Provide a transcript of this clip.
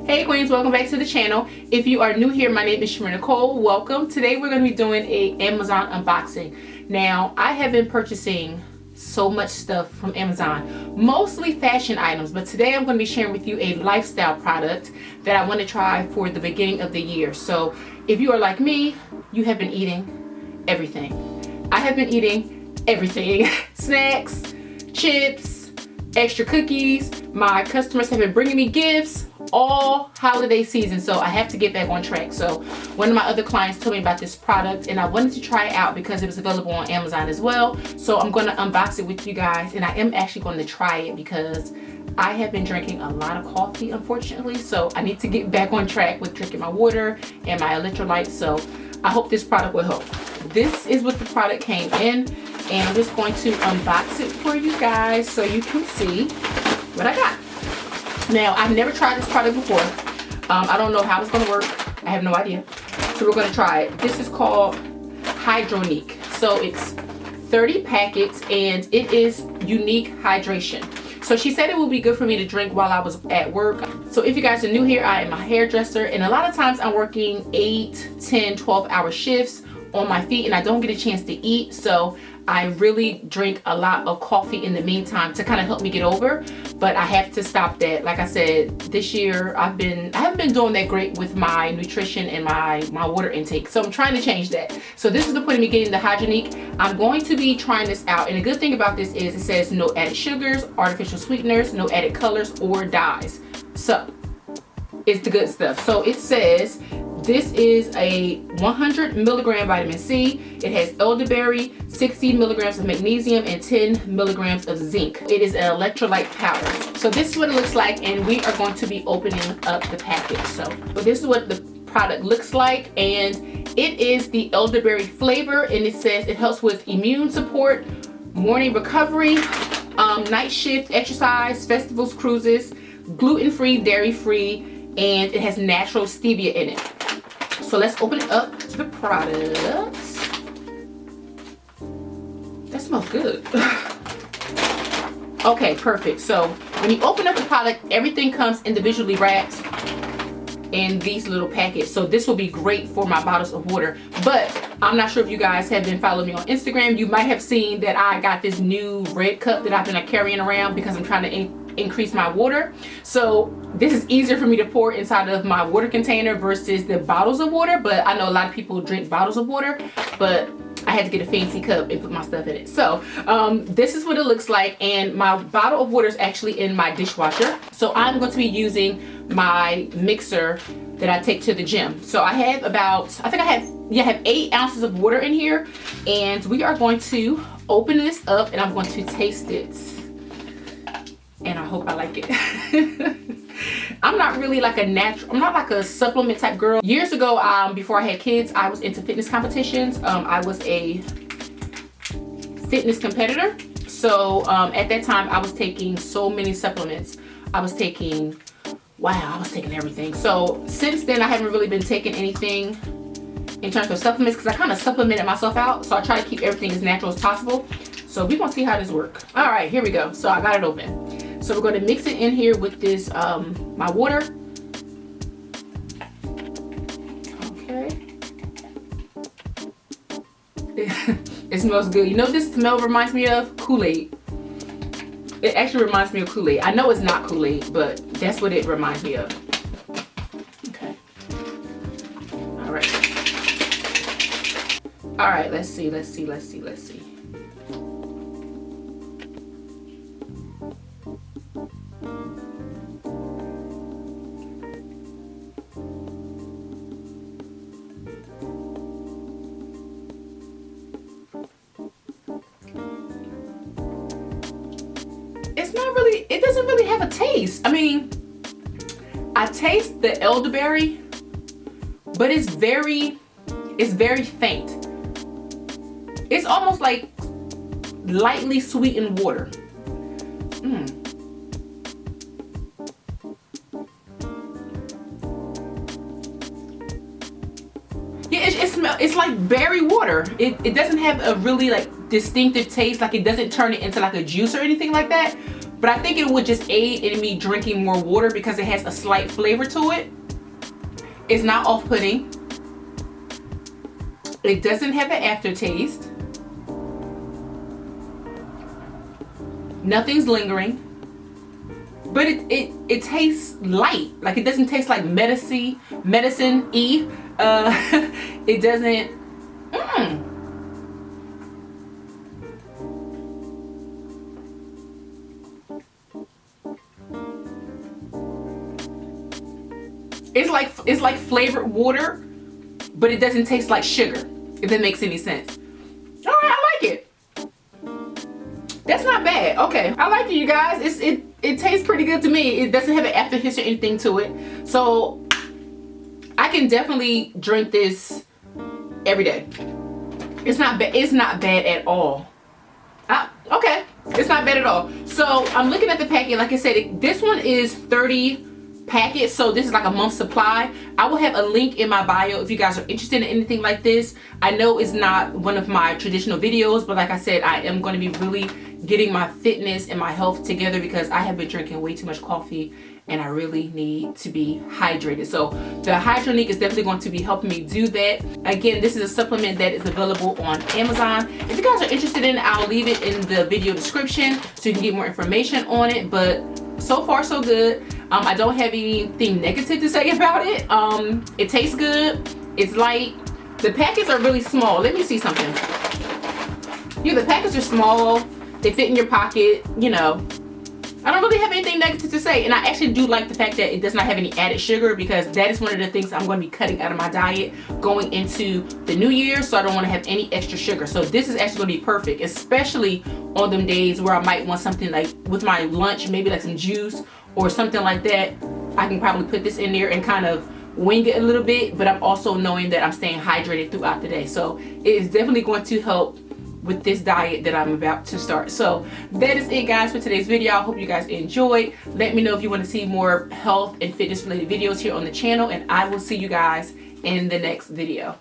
Hey Queens, welcome back to the channel. If you are new here, my name is ChimereNicole. Welcome. Today we're going to be doing a Amazon unboxing. Now, I have been purchasing so much stuff from Amazon, mostly fashion items, but today I'm going to be sharing with you a lifestyle product that I want to try for the beginning of the year. So if you are like me, you have been eating everything. I have been eating everything. Snacks, chips, extra cookies. My customers have been bringing me gifts all holiday season, so I have to get back on track. So one of my other clients told me about this product and I wanted to try it out because it was available on Amazon as well. So I'm going to unbox it with you guys, and I am actually going to try it because I have been drinking a lot of coffee, unfortunately, so I need to get back on track with drinking my water and my electrolytes. So I hope this product will help. This is what the product came in, and I'm just going to unbox it for you guys so you can see what I got. Now, I've never tried this product before. I don't know how it's going to work. I have no idea. So we're going to try it. This is called Hydronique. So it's 30 packets and it is unique hydration. So she said it would be good for me to drink while I was at work. So if you guys are new here, I am a hairdresser, and a lot of times I'm working 8, 10, 12-hour shifts on my feet and I don't get a chance to eat. So I really drink a lot of coffee in the meantime to kind of help me get over, but I have to stop that. Like I said, this year I haven't been doing that great with my nutrition and my water intake, so I'm trying to change that. So this is the point of me getting the Hydronique. I'm going to be trying this out, and the good thing about this is it says no added sugars, artificial sweeteners, no added colors or dyes. So it's the good stuff. So it says this is a 100 milligram vitamin C. It has elderberry, 60 milligrams of magnesium, and 10 milligrams of zinc. It is an electrolyte powder. So this is what it looks like, and we are going to be opening up the package. So this is what the product looks like, and it is the elderberry flavor, and it says it helps with immune support, morning recovery, night shift, exercise, festivals, cruises, gluten-free, dairy-free, and it has natural stevia in it. So let's open it up to the product. That smells good. Okay, perfect. So when you open up the product, everything comes individually wrapped in these little packets. So this will be great for my bottles of water. But I'm not sure if you guys have been following me on Instagram. You might have seen that I got this new red cup that I've been carrying around because I'm trying to increase my water. So this is easier for me to pour inside of my water container versus the bottles of water, but I know a lot of people drink bottles of water, but I had to get a fancy cup and put my stuff in it. So this is what it looks like, and my bottle of water is actually in my dishwasher. So I'm going to be using my mixer that I take to the gym. So I have about, I have 8 ounces of water in here, and we are going to open this up and I'm going to taste it. And I hope I like it. I'm not really like I'm not like a supplement type girl. Years ago, before I had kids, I was into fitness competitions. I was a fitness competitor. So at that time, I was taking so many supplements. I was taking everything. So since then, I haven't really been taking anything in terms of supplements because I kind of supplemented myself out. So I try to keep everything as natural as possible. So we're gonna see how this works. All right, here we go. So I got it open. So we're going to mix it in here with this, my water. Okay. It smells good. You know what this smell reminds me of? Kool-Aid. It actually reminds me of Kool-Aid. I know it's not Kool-Aid, but that's what it reminds me of. Okay. All right. All right, let's see. It doesn't really have a taste. I mean, I taste the elderberry, but it's very faint. It's almost like lightly sweetened water. Yeah, it's like berry water. It doesn't have a really like distinctive taste. Like it doesn't turn it into like a juice or anything like that. but I think it would just aid in me drinking more water because it has a slight flavor to it. It's not off-putting. It doesn't have an aftertaste. Nothing's lingering. But it tastes light. Like, it doesn't taste like medicine-y. It doesn't. It's like flavored water, but it doesn't taste like sugar, if that makes any sense. All right, I like it. That's not bad. Okay, I like it, you guys. It tastes pretty good to me. It doesn't have an aftertaste or anything to it, so I can definitely drink this every day. It's not bad. It's not bad at all. Okay, it's not bad at all. So I'm looking at the packet. Like I said, this one is 30 packets, so this is like a month's supply. I will have a link in my bio if you guys are interested in anything like this. I know it's not one of my traditional videos, but like I said, I am going to be really getting my fitness and my health together because I have been drinking way too much coffee and I really need to be hydrated. So the Hydronique is definitely going to be helping me do that. Again, this is a supplement that is available on Amazon. If you guys are interested in it, I'll leave it in the video description so you can get more information on it. But so far so good. I don't have anything negative to say about it. It tastes good. It's light. The packets are really small. Let me see something. Yeah, the packets are small. They fit in your pocket, you know. I don't really have anything negative to say, and I actually do like the fact that it does not have any added sugar because that is one of the things I'm going to be cutting out of my diet going into the new year, so I don't want to have any extra sugar. So this is actually going to be perfect, especially on them days where I might want something like with my lunch, maybe like some juice or something like that. I can probably put this in there and kind of wing it a little bit, but I'm also knowing that I'm staying hydrated throughout the day. So it is definitely going to help with this diet that I'm about to start. So that is it, guys, for today's video. I hope you guys enjoyed. Let me know if you want to see more health and fitness related videos here on the channel, and I will see you guys in the next video.